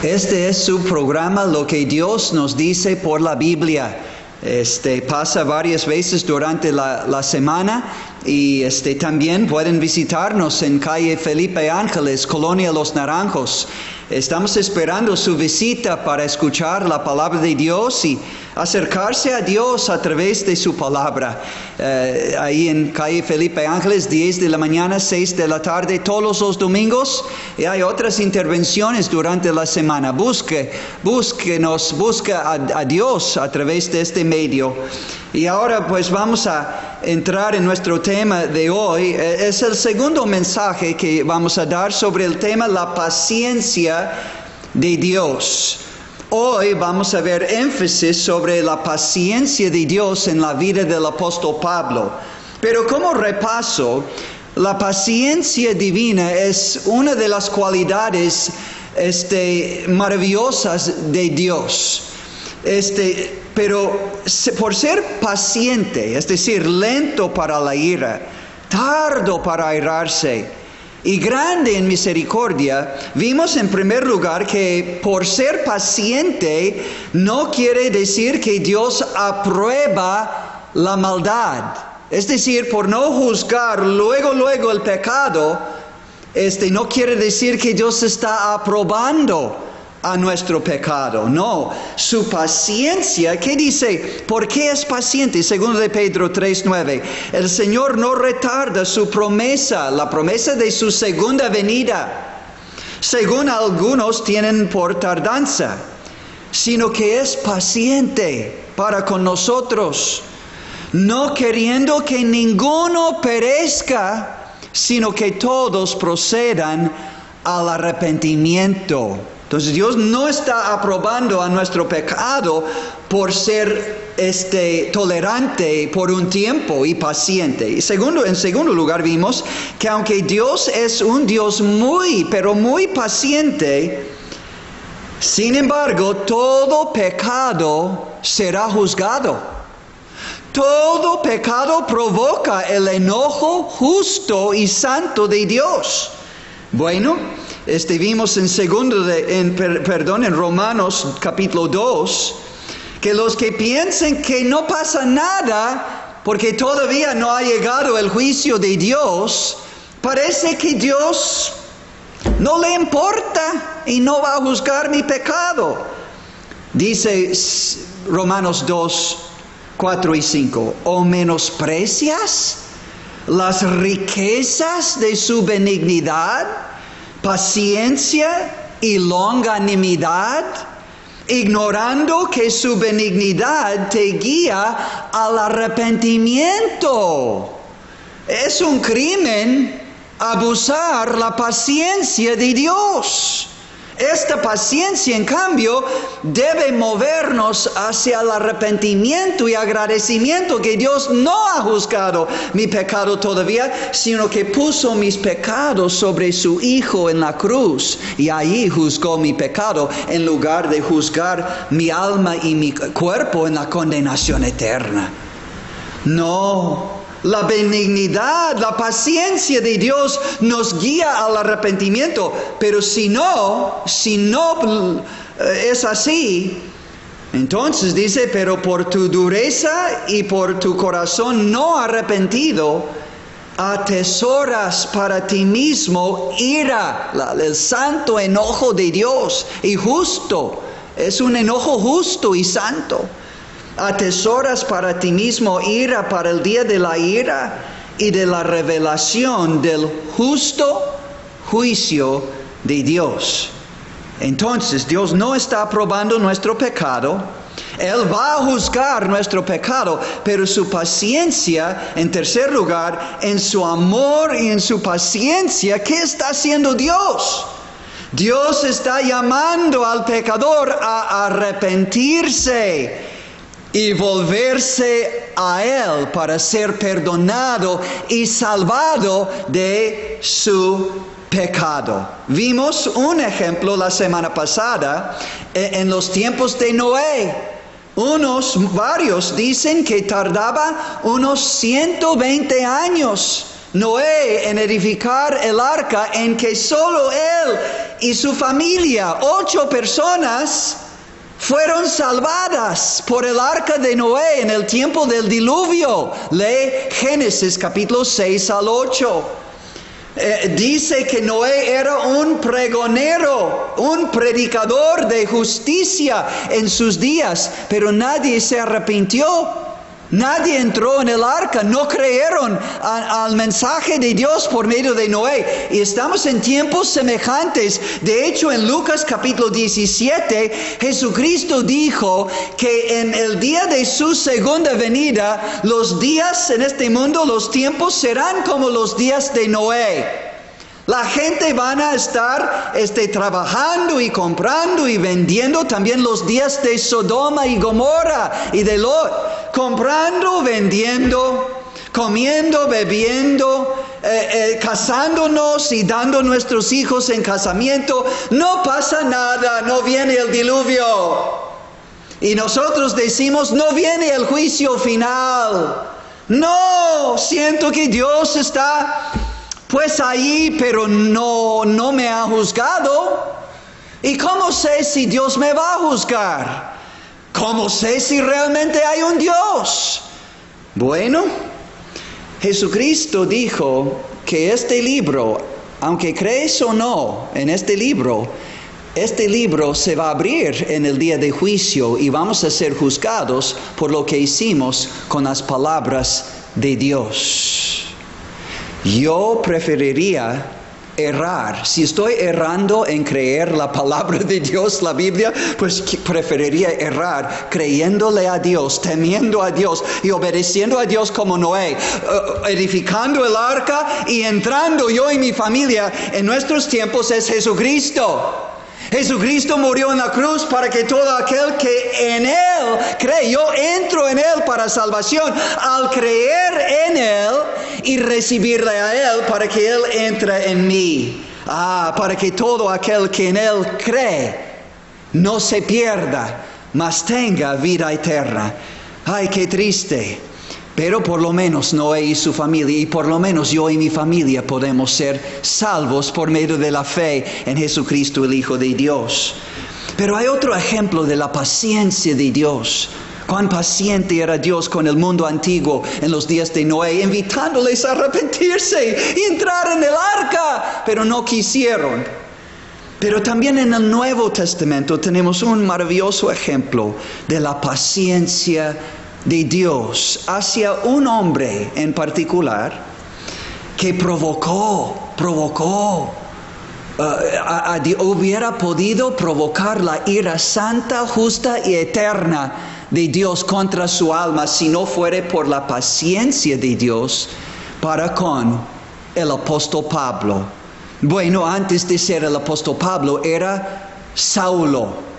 Este es su programa, Lo que Dios nos dice por la Biblia. Pasa varias veces durante la semana y también pueden visitarnos en calle Felipe Ángeles, Colonia Los Naranjos. Estamos esperando su visita para escuchar la palabra de Dios y acercarse a Dios a través de su palabra. Ahí en calle Felipe Ángeles, 10 de la mañana, 6 de la tarde, todos los domingos. Y hay otras intervenciones durante la semana. Busca a Dios a través de este medio. Y ahora pues vamos a entrar en nuestro tema de hoy. Es el segundo mensaje que vamos a dar sobre el tema la paciencia de Dios. Hoy vamos a ver énfasis sobre la paciencia de Dios en la vida del apóstol Pablo. Pero como repaso, la paciencia divina es una de las cualidades maravillosas de Dios. Pero por ser paciente, es decir, lento para la ira, tardo para airarse y grande en misericordia, vimos en primer lugar que por ser paciente no quiere decir que Dios aprueba la maldad. Es decir, por no juzgar luego el pecado, no quiere decir que Dios está aprobando a nuestro pecado. No, su paciencia, ¿qué dice? ¿Por qué es paciente? Segundo de Pedro 3:9. El Señor no retarda su promesa, la promesa de su segunda venida, según algunos tienen por tardanza, sino que es paciente para con nosotros, no queriendo que ninguno perezca, sino que todos procedan al arrepentimiento. Entonces Dios no está aprobando a nuestro pecado por ser tolerante por un tiempo y paciente. Y en segundo lugar vimos que aunque Dios es un Dios pero muy paciente, sin embargo todo pecado será juzgado. Todo pecado provoca el enojo justo y santo de Dios. Bueno, vimos en Romanos capítulo 2, que los que piensen que no pasa nada porque todavía no ha llegado el juicio de Dios, parece que Dios no le importa y no va a juzgar mi pecado. Dice Romanos 2, 4 y 5, ¿o menosprecias las riquezas de su benignidad, paciencia y longanimidad, ignorando que su benignidad te guía al arrepentimiento? Es un crimen abusar la paciencia de Dios. Esta paciencia, en cambio, debe movernos hacia el arrepentimiento y agradecimiento que Dios no ha juzgado mi pecado todavía, sino que puso mis pecados sobre su Hijo en la cruz y allí juzgó mi pecado en lugar de juzgar mi alma y mi cuerpo en la condenación eterna. No. La benignidad, la paciencia de Dios nos guía al arrepentimiento, pero si no es así, entonces dice, pero por tu dureza y por tu corazón no arrepentido, atesoras para ti mismo ira, el santo enojo de Dios y justo, es un enojo justo y santo. Atesoras para ti mismo ira para el día de la ira y de la revelación del justo juicio de Dios. Entonces, Dios no está aprobando nuestro pecado. Él va a juzgar nuestro pecado, pero su paciencia, en tercer lugar, en su amor y en su paciencia, ¿qué está haciendo Dios? Dios está llamando al pecador a arrepentirse y volverse a Él para ser perdonado y salvado de su pecado. Vimos un ejemplo la semana pasada en los tiempos de Noé. Varios dicen que tardaba unos 120 años Noé en edificar el arca en que solo él y su familia, 8 personas, fueron salvadas por el arca de Noé en el tiempo del diluvio. Lee Génesis capítulo 6 al 8. Dice que Noé era un pregonero, un predicador de justicia en sus días, pero nadie se arrepintió. Nadie entró en el arca, no creyeron al mensaje de Dios por medio de Noé. Y estamos en tiempos semejantes. De hecho, en Lucas capítulo 17, Jesucristo dijo que en el día de su segunda venida, los días en este mundo, los tiempos serán como los días de Noé. La gente van a estar trabajando y comprando y vendiendo, también los días de Sodoma y Gomorra y de Lot, comprando, vendiendo, comiendo, bebiendo, casándonos y dando nuestros hijos en casamiento. No pasa nada, no viene el diluvio. Y nosotros decimos, no viene el juicio final. No, siento que Dios está pues ahí, pero no me ha juzgado. ¿Y cómo sé si Dios me va a juzgar? ¿Cómo sé si realmente hay un Dios? Bueno, Jesucristo dijo que este libro, aunque crees o no en este libro se va a abrir en el día de juicio y vamos a ser juzgados por lo que hicimos con las palabras de Dios. Yo preferiría errar. Si estoy errando en creer la palabra de Dios, la Biblia, pues preferiría errar creyéndole a Dios, temiendo a Dios y obedeciendo a Dios como Noé, edificando el arca y entrando yo y mi familia en nuestros tiempos es Jesucristo. Jesucristo murió en la cruz para que todo aquel que en Él cree, yo entro en Él para salvación, al creer en Él y recibirle a Él para que Él entre en mí. Para que todo aquel que en Él cree no se pierda, mas tenga vida eterna. Ay, qué triste. Pero por lo menos Noé y su familia, y por lo menos yo y mi familia podemos ser salvos por medio de la fe en Jesucristo, el Hijo de Dios. Pero hay otro ejemplo de la paciencia de Dios. Cuán paciente era Dios con el mundo antiguo en los días de Noé, invitándoles a arrepentirse y entrar en el arca, pero no quisieron. Pero también en el Nuevo Testamento tenemos un maravilloso ejemplo de la paciencia de Dios hacia un hombre en particular que hubiera podido provocar la ira santa, justa y eterna de Dios contra su alma si no fuera por la paciencia de Dios para con el apóstol Pablo. Bueno, antes de ser el apóstol Pablo era Saulo.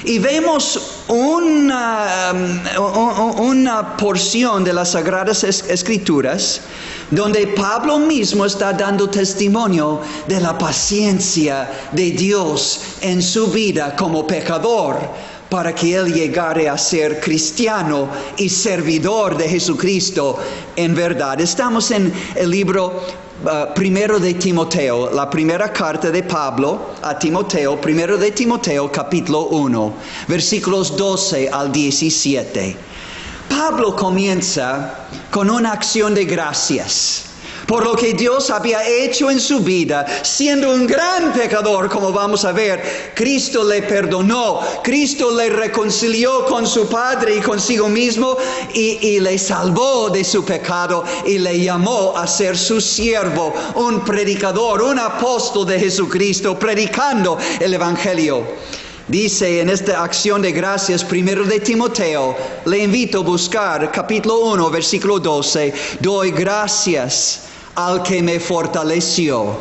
Y vemos una porción de las Sagradas Escrituras donde Pablo mismo está dando testimonio de la paciencia de Dios en su vida como pecador para que él llegare a ser cristiano y servidor de Jesucristo en verdad. Estamos en el libro primero de Timoteo, la primera carta de Pablo a Timoteo, primero de Timoteo capítulo 1, versículos 12 al 17. Pablo comienza con una acción de gracias por lo que Dios había hecho en su vida, siendo un gran pecador, como vamos a ver. Cristo le perdonó, Cristo le reconcilió con su Padre y consigo mismo y le salvó de su pecado y le llamó a ser su siervo, un predicador, un apóstol de Jesucristo, predicando el Evangelio. Dice en esta acción de gracias, primero de Timoteo, le invito a buscar capítulo 1, versículo 12, doy gracias al que me fortaleció,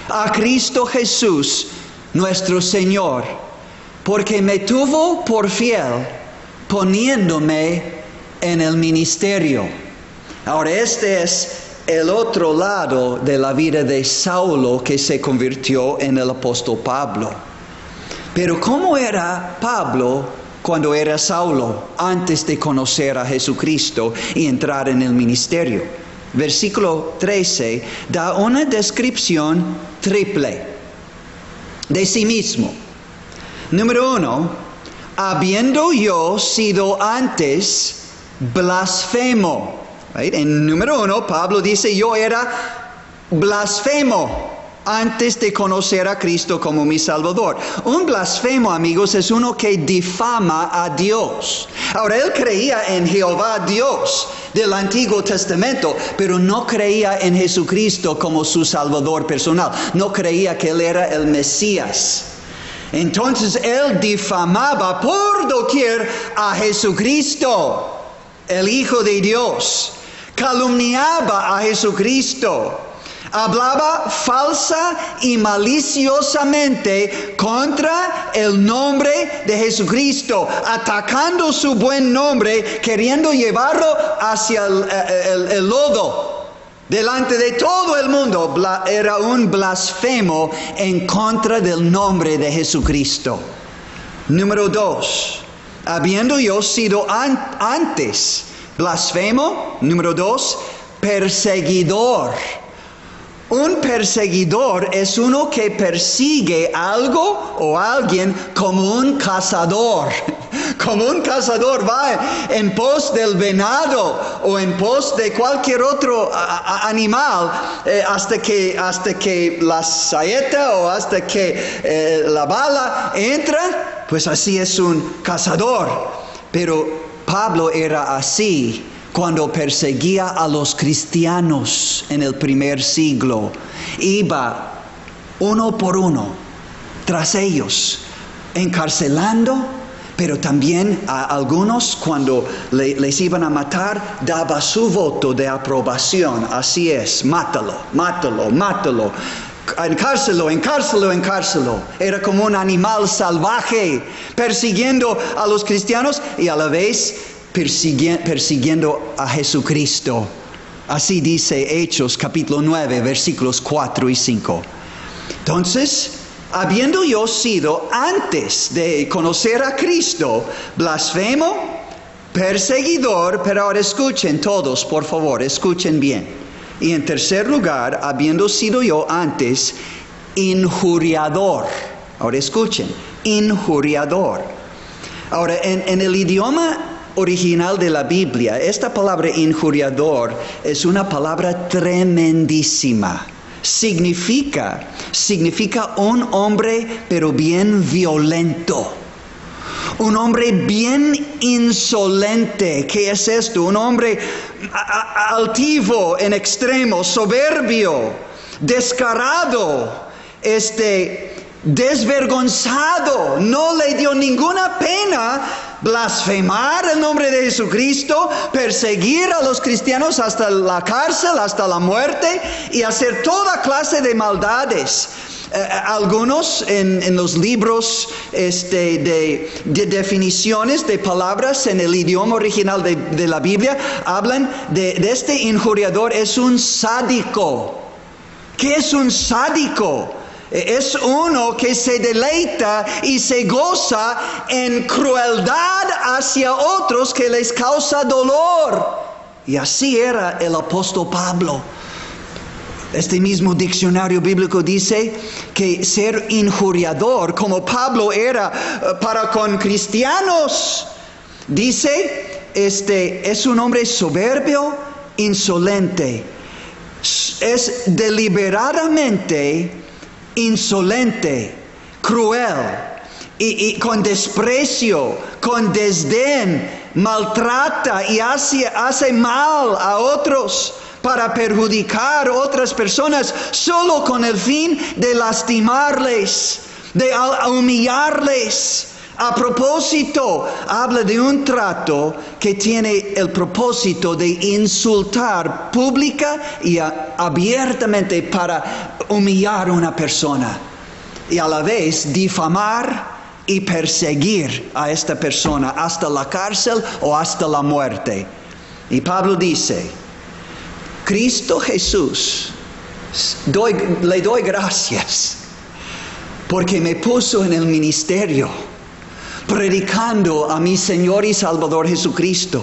a Cristo Jesús, nuestro Señor, porque me tuvo por fiel, poniéndome en el ministerio. Ahora, este es el otro lado de la vida de Saulo que se convirtió en el apóstol Pablo. Pero ¿cómo era Pablo cuando era Saulo, antes de conocer a Jesucristo y entrar en el ministerio? Versículo 13 da una descripción triple. de sí mismo. Número 1, habiendo yo sido antes blasfemo. Right? En número 1, Pablo dice, yo era blasfemo antes de conocer a Cristo como mi Salvador. Un blasfemo, amigos, es uno que difama a Dios. Ahora, él creía en Jehová Dios del Antiguo Testamento, pero no creía en Jesucristo como su Salvador personal. No creía que Él era el Mesías. Entonces, él difamaba por doquier a Jesucristo, el Hijo de Dios. Calumniaba a Jesucristo. Hablaba falsa y maliciosamente contra el nombre de Jesucristo, atacando su buen nombre, queriendo llevarlo hacia el lodo, delante de todo el mundo. Era un blasfemo en contra del nombre de Jesucristo. Número 2, habiendo yo sido antes blasfemo. Número 2, perseguidor. Un perseguidor es uno que persigue algo o alguien como un cazador. Como un cazador va en pos del venado o en pos de cualquier otro animal hasta que la saeta o hasta que la bala entra. Pues así es un cazador. Pero Pablo era así cuando perseguía a los cristianos en el primer siglo. Iba uno por uno tras ellos, encarcelando, pero también a algunos cuando les iban a matar, daba su voto de aprobación. Así es, mátalo, mátalo, mátalo. Encárcelo, encárcelo, encárcelo. Era como un animal salvaje, persiguiendo a los cristianos y a la vez persiguiendo a Jesucristo. Así dice Hechos capítulo 9 versículos 4 y 5. Entonces, habiendo yo sido antes de conocer a Cristo blasfemo, perseguidor, pero ahora escuchen todos, por favor, escuchen bien. Y en tercer lugar, habiendo sido yo antes injuriador. Ahora escuchen, injuriador. Ahora, en el idioma original de la Biblia, esta palabra injuriador es una palabra tremendísima. Significa un hombre pero bien violento. Un hombre bien insolente. ¿Qué es esto? Un hombre altivo en extremo, soberbio, descarado, desvergonzado. No le dio ninguna pena blasfemar el nombre de Jesucristo, perseguir a los cristianos hasta la cárcel, hasta la muerte y hacer toda clase de maldades. Algunos en los libros de definiciones de palabras en el idioma original de la Biblia hablan de este injuriador. Es un sádico. ¿Qué es un sádico? Es uno que se deleita y se goza en crueldad hacia otros que les causa dolor. Y así era el apóstol Pablo. Este mismo diccionario bíblico dice que ser injuriador, como Pablo era para con cristianos, dice, es un hombre soberbio, insolente. Es deliberadamente insolente, cruel y con desprecio, con desdén, maltrata y hace mal a otros para perjudicar a otras personas solo con el fin de lastimarles, de humillarles. A propósito, habla de un trato que tiene el propósito de insultar pública y abiertamente para humillar a una persona y a la vez difamar y perseguir a esta persona hasta la cárcel o hasta la muerte. Y Pablo dice, Cristo Jesús, le doy gracias porque me puso en el ministerio, predicando a mi Señor y Salvador Jesucristo,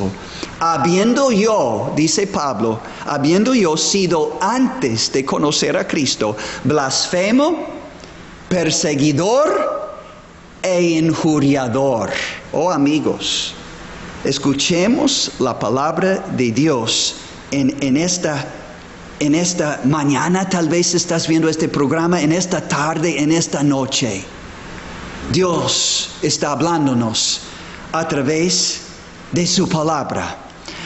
habiendo yo, dice Pablo, habiendo yo sido antes de conocer a Cristo, blasfemo, perseguidor e injuriador. Oh amigos, escuchemos la palabra de Dios en esta mañana. Tal vez estás viendo este programa en esta tarde, en esta noche. Dios está hablándonos a través de su palabra,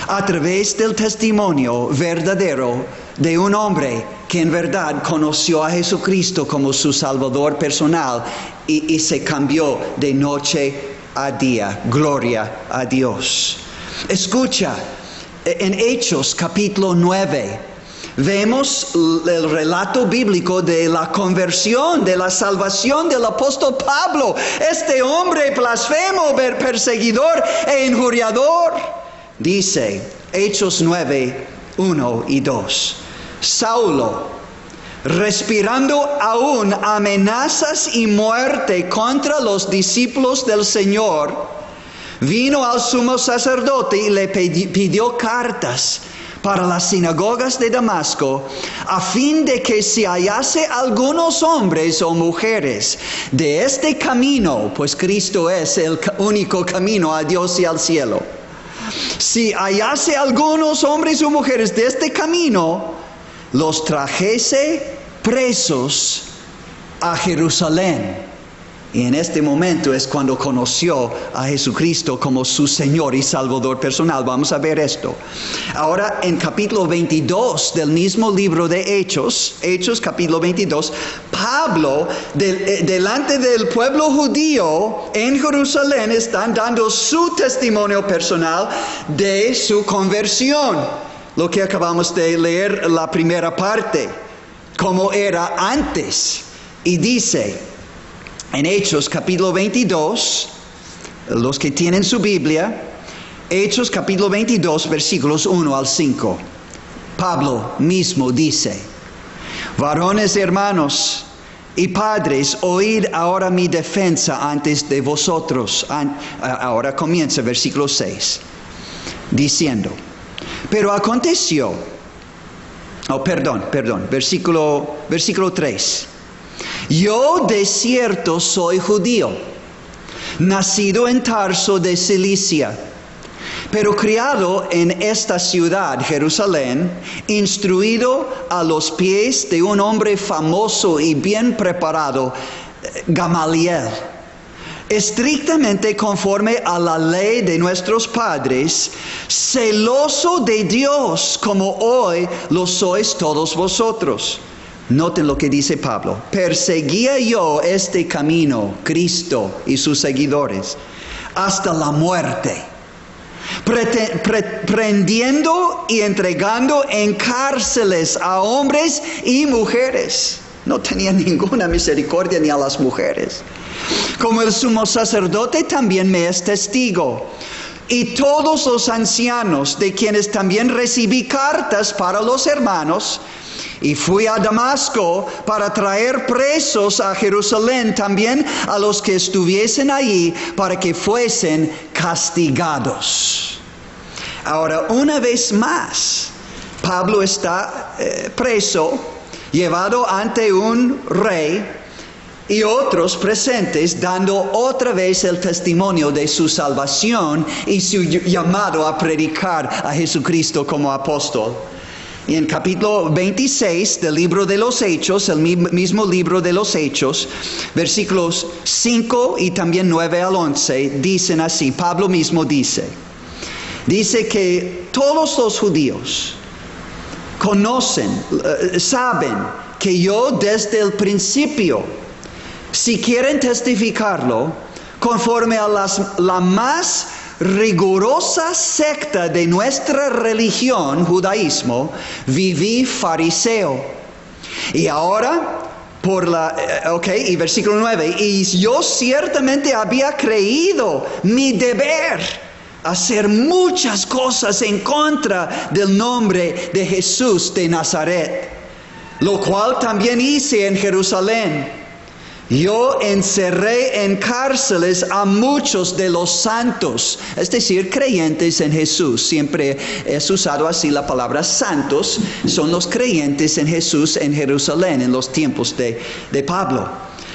a través del testimonio verdadero de un hombre que en verdad conoció a Jesucristo como su Salvador personal y se cambió de noche a día. Gloria a Dios. Escucha, en Hechos capítulo 9, vemos el relato bíblico de la conversión, de la salvación del apóstol Pablo, este hombre blasfemo, perseguidor e injuriador. Dice Hechos 9, 1 y 2. Saulo, respirando aún amenazas y muerte contra los discípulos del Señor, vino al sumo sacerdote y le pidió cartas para las sinagogas de Damasco, a fin de que se hallase algunos hombres o mujeres de este camino, pues Cristo es el único camino a Dios y al cielo. Si hallase algunos hombres o mujeres de este camino, los trajese presos a Jerusalén. Y en este momento es cuando conoció a Jesucristo como su Señor y Salvador personal. Vamos a ver esto. Ahora en capítulo 22 del mismo libro de Hechos capítulo 22, Pablo, delante del pueblo judío en Jerusalén, están dando su testimonio personal de su conversión. Lo que acabamos de leer, la primera parte, como era antes. Y dice en Hechos capítulo 22, los que tienen su Biblia, Hechos capítulo 22, versículos 1 al 5. Pablo mismo dice: varones hermanos y padres, oíd ahora mi defensa antes de vosotros. Ahora comienza versículo 6, diciendo: pero aconteció, versículo 3. Yo de cierto soy judío, nacido en Tarso de Cilicia, pero criado en esta ciudad, Jerusalén, instruido a los pies de un hombre famoso y bien preparado, Gamaliel, estrictamente conforme a la ley de nuestros padres, celoso de Dios como hoy lo sois todos vosotros. Noten lo que dice Pablo: perseguía yo este camino, Cristo y sus seguidores, hasta la muerte, prendiendo y entregando en cárceles a hombres y mujeres. No tenía ninguna misericordia ni a las mujeres. Como el sumo sacerdote también me es testigo, y todos los ancianos, de quienes también recibí cartas para los hermanos. Y fui a Damasco para traer presos a Jerusalén también a los que estuviesen allí, para que fuesen castigados. Ahora, una vez más, Pablo está preso, llevado ante un rey, y otros presentes dando otra vez el testimonio de su salvación y su llamado a predicar a Jesucristo como apóstol. Y en capítulo 26 del libro de los Hechos, el mismo libro de los Hechos, versículos 5 y también 9 al 11, dicen así. Pablo mismo dice que todos los judíos saben que yo desde el principio, si quieren testificarlo, conforme a la más rigurosa secta de nuestra religión, judaísmo, viví fariseo. Y ahora, y versículo 9, y yo ciertamente había creído mi deber hacer muchas cosas en contra del nombre de Jesús de Nazaret, lo cual también hice en Jerusalén. Yo encerré en cárceles a muchos de los santos, es decir, creyentes en Jesús. Siempre es usado así la palabra santos, son los creyentes en Jesús en Jerusalén en los tiempos de Pablo.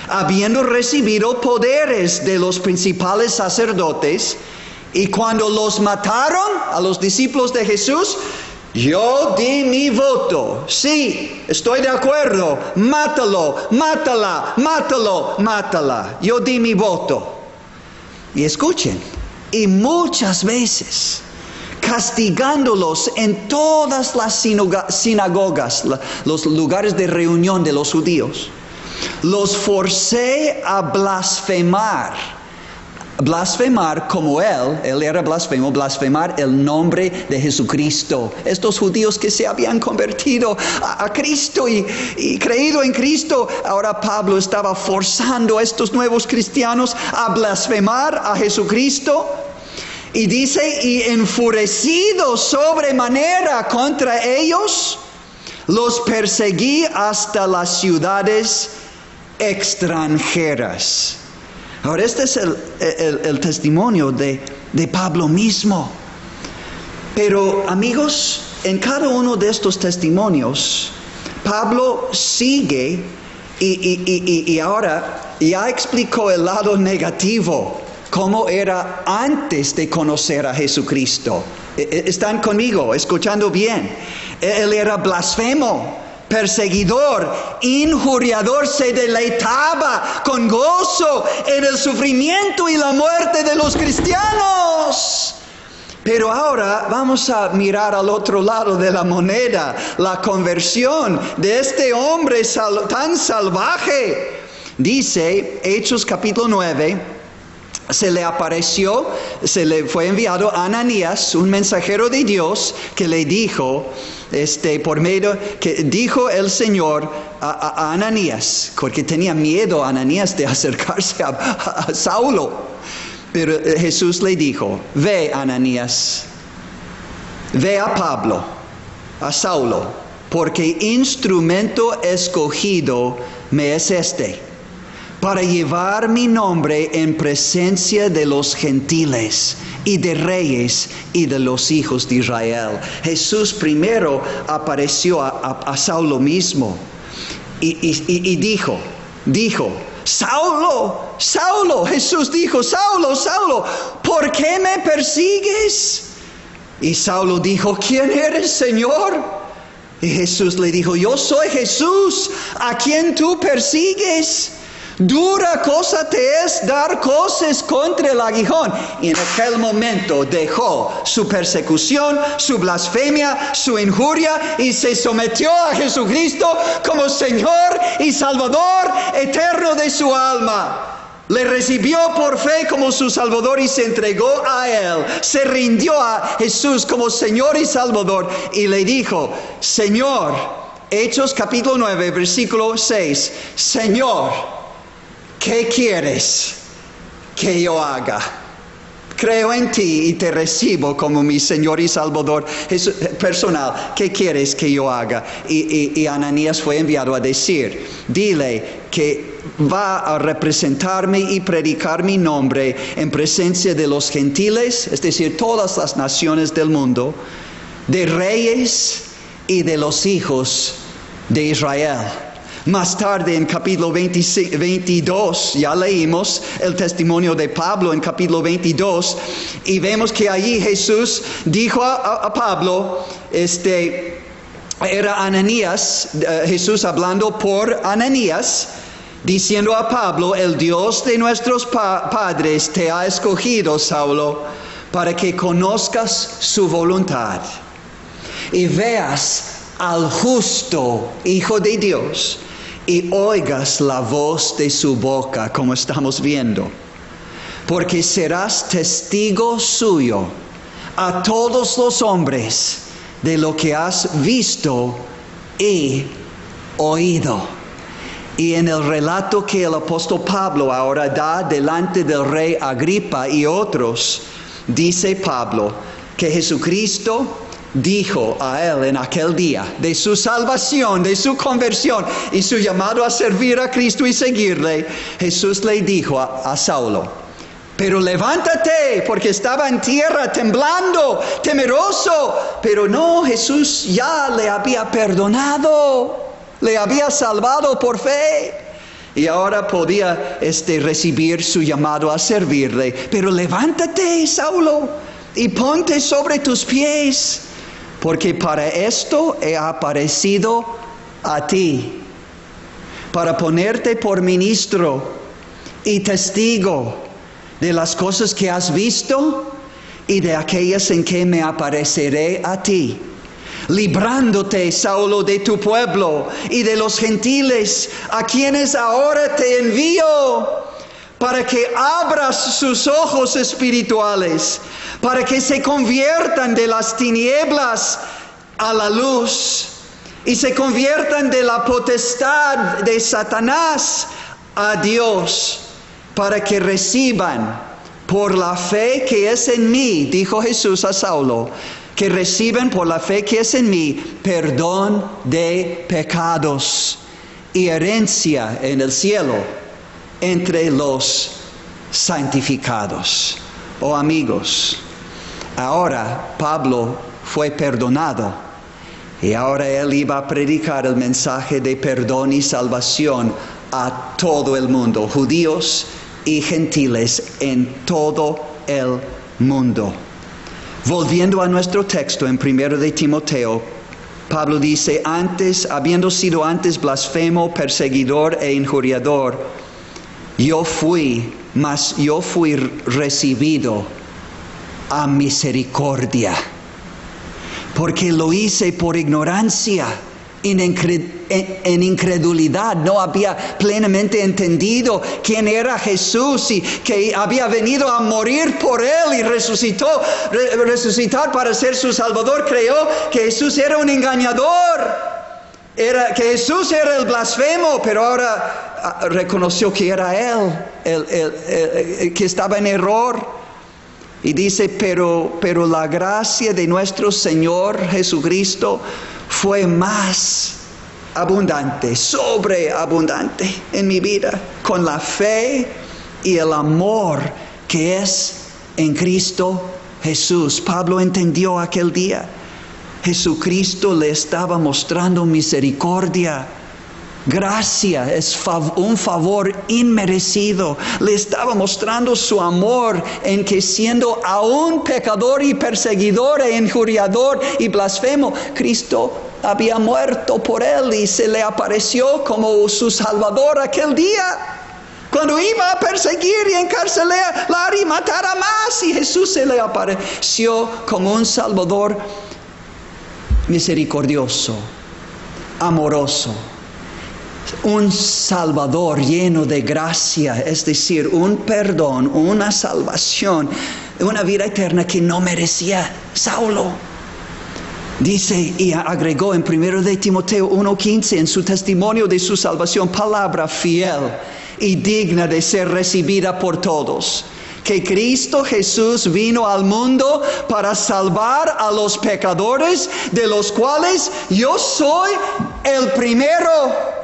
habiendo recibido poderes de los principales sacerdotes, y cuando los mataron a los discípulos de Jesús, yo di mi voto. Sí, estoy de acuerdo. Mátalo, mátala, mátalo, mátala. Yo di mi voto. Y escuchen, y muchas veces, castigándolos en todas las sinagogas, los lugares de reunión de los judíos, los forcé a blasfemar. Blasfemar como él era blasfemo, blasfemar el nombre de Jesucristo. Estos judíos que se habían convertido a Cristo y creído en Cristo, ahora Pablo estaba forzando a estos nuevos cristianos a blasfemar a Jesucristo. Y dice, y enfurecido sobremanera contra ellos, los perseguí hasta las ciudades extranjeras. Ahora, este es el testimonio de Pablo mismo. Pero, amigos, en cada uno de estos testimonios, Pablo sigue y ahora ya explicó el lado negativo, cómo era antes de conocer a Jesucristo. ¿Están conmigo, escuchando bien? Él era blasfemo, perseguidor, injuriador, se deleitaba con gozo en el sufrimiento y la muerte de los cristianos. Pero ahora vamos a mirar al otro lado de la moneda, la conversión de este hombre tan salvaje. Dice Hechos capítulo 9, se le apareció, se le fue enviado a Ananías, un mensajero de Dios, que le dijo, por medio, que dijo el Señor a Ananías, porque tenía miedo Ananías de acercarse a Saulo. Pero Jesús le dijo, ve Ananías, ve a Pablo, a Saulo, porque instrumento escogido me es para llevar mi nombre en presencia de los gentiles y de reyes y de los hijos de Israel. Jesús primero apareció a Saulo mismo y dijo, Saulo, Saulo, Jesús dijo, Saulo, Saulo, ¿por qué me persigues? Y Saulo dijo, ¿quién eres, Señor? Y Jesús le dijo, yo soy Jesús, a quien tú persigues. Dura cosa te es dar coces contra el aguijón. Y en aquel momento dejó su persecución, su blasfemia, su injuria y se sometió a Jesucristo como Señor y Salvador eterno de su alma. Le recibió por fe como su Salvador y se entregó a Él. Se rindió a Jesús como Señor y Salvador y le dijo, Señor, Hechos capítulo 9, versículo 6, Señor, ¿qué quieres que yo haga? Creo en ti y te recibo como mi Señor y Salvador personal. ¿Qué quieres que yo haga? Y Ananías fue enviado a decir, dile que va a representarme y predicar mi nombre en presencia de los gentiles, es decir, todas las naciones del mundo, de reyes y de los hijos de Israel. Más tarde en capítulo 22, ya leímos el testimonio de Pablo en capítulo 22 y vemos que allí Jesús dijo a Pablo, era Ananías, Jesús hablando por Ananías, diciendo a Pablo, el Dios de nuestros padres te ha escogido, Saulo, para que conozcas su voluntad y veas al justo Hijo de Dios y oigas la voz de su boca, como estamos viendo, porque serás testigo suyo a todos los hombres de lo que has visto y oído. Y en el relato que el apóstol Pablo ahora da delante del rey Agripa y otros, dice Pablo que Jesucristo dijo a él en aquel día de su salvación, de su conversión y su llamado a servir a Cristo y seguirle. Jesús le dijo a Saulo, pero levántate, porque estaba en tierra temblando, temeroso. Pero no, Jesús ya le había perdonado, le había salvado por fe. Y ahora podía recibir su llamado a servirle. Pero levántate, Saulo, y ponte sobre tus pies, porque para esto he aparecido a ti, para ponerte por ministro y testigo de las cosas que has visto y de aquellas en que me apareceré a ti, librándote, Saulo, de tu pueblo y de los gentiles, a quienes ahora te envío, para que abras sus ojos espirituales, para que se conviertan de las tinieblas a la luz, y se conviertan de la potestad de Satanás a Dios, para que reciban por la fe que es en mí, dijo Jesús a Saulo, que reciben por la fe que es en mí perdón de pecados y herencia en el cielo entre los santificados. Oh amigos, ahora Pablo fue perdonado y ahora él iba a predicar el mensaje de perdón y salvación a todo el mundo, judíos y gentiles en todo el mundo. Volviendo a nuestro texto en 1 de Timoteo, Pablo dice, habiendo sido antes blasfemo, perseguidor e injuriador, yo fui recibido a misericordia, porque lo hice por ignorancia, en incredulidad. No había plenamente entendido quién era Jesús y que había venido a morir por él y resucitar para ser su Salvador. Creyó que Jesús era un engañador, que Jesús era el blasfemo, pero ahora reconoció que era él, el que estaba en error. Y dice, pero la gracia de nuestro Señor Jesucristo fue más abundante, sobreabundante en mi vida, con la fe y el amor que es en Cristo Jesús. Pablo entendió aquel día. Jesucristo le estaba mostrando misericordia. Gracia es un favor inmerecido. Le estaba mostrando su amor en que, siendo aún pecador y perseguidor e injuriador y blasfemo, Cristo había muerto por él y se le apareció como su Salvador aquel día, cuando iba a perseguir y encarcelar y matar a más, y Jesús se le apareció como un Salvador misericordioso, amoroso, un Salvador lleno de gracia, es decir, un perdón, una salvación, una vida eterna que no merecía Saulo. Dice y agregó en 1 de Timoteo 1:15 en su testimonio de su salvación, palabra fiel y digna de ser recibida por todos, que Cristo Jesús vino al mundo para salvar a los pecadores, de los cuales yo soy el primero,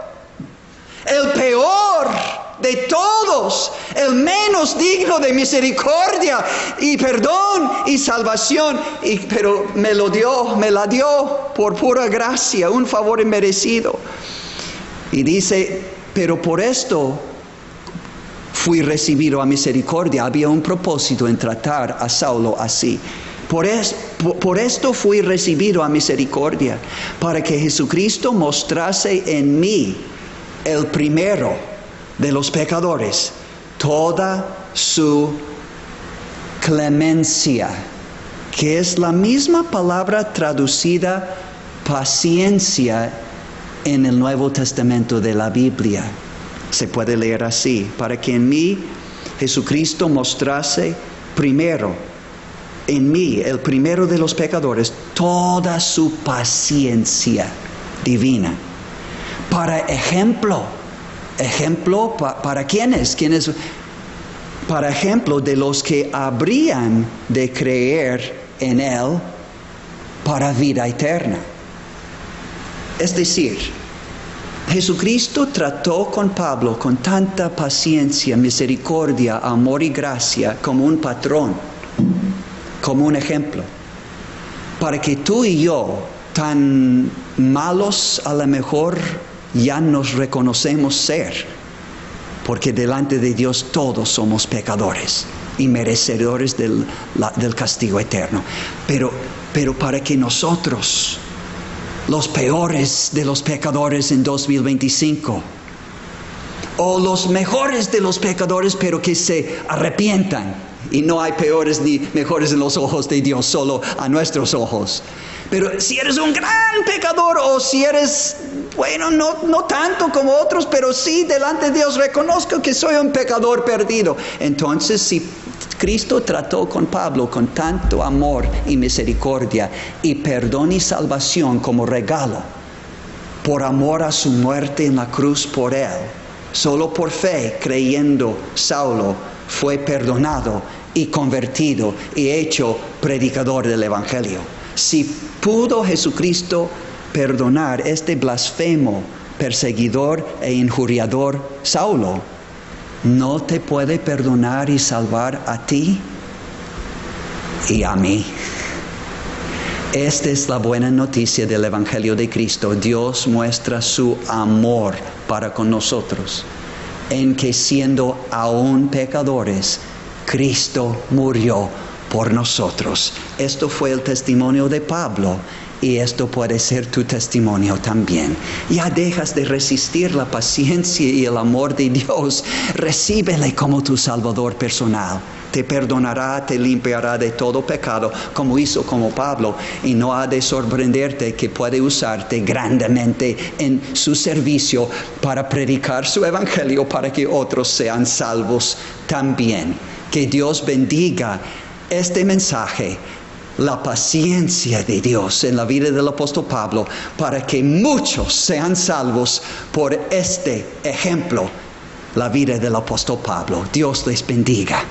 el peor de todos, el menos digno de misericordia y perdón y salvación, pero me la dio por pura gracia, un favor inmerecido. Y dice, pero por esto fui recibido a misericordia. Había un propósito en tratar a Saulo así. Por esto fui recibido a misericordia, para que Jesucristo mostrase en mí, el primero de los pecadores, toda su clemencia, que es la misma palabra traducida paciencia en el Nuevo Testamento de la Biblia. Se puede leer así, para que en mí Jesucristo mostrase primero, en mí, el primero de los pecadores, toda su paciencia divina. Para ejemplo, ¿para quiénes? Para ejemplo de los que habrían de creer en él para vida eterna. Es decir, Jesucristo trató con Pablo con tanta paciencia, misericordia, amor y gracia, como un patrón, como un ejemplo, para que tú y yo, tan malos a lo mejor ya nos reconocemos ser, porque delante de Dios todos somos pecadores y merecedores del castigo eterno. Pero para que nosotros, los peores de los pecadores en 2025, o los mejores de los pecadores, pero que se arrepientan, y no hay peores ni mejores en los ojos de Dios, solo a nuestros ojos. Pero si eres un gran pecador, o si eres, bueno, no tanto como otros, pero sí delante de Dios reconozco que soy un pecador perdido. Entonces, si Cristo trató con Pablo con tanto amor y misericordia, y perdón y salvación como regalo, por amor a su muerte en la cruz por él, solo por fe, creyendo, Saulo fue perdonado y convertido y hecho predicador del Evangelio. Si pudo Jesucristo perdonar este blasfemo, perseguidor e injuriador Saulo, ¿no te puede perdonar y salvar a ti y a mí? Esta es la buena noticia del Evangelio de Cristo. Dios muestra su amor para con nosotros, en que siendo aún pecadores, Cristo murió por nosotros. Esto fue el testimonio de Pablo, y esto puede ser tu testimonio también. Ya dejas de resistir la paciencia y el amor de Dios. Recíbele como tu Salvador personal. Te perdonará, te limpiará de todo pecado, como hizo como Pablo, y no ha de sorprenderte que puede usarte grandemente en su servicio para predicar su evangelio, para que otros sean salvos también. Que Dios bendiga este mensaje, la paciencia de Dios en la vida del apóstol Pablo, para que muchos sean salvos por este ejemplo, la vida del apóstol Pablo. Dios les bendiga.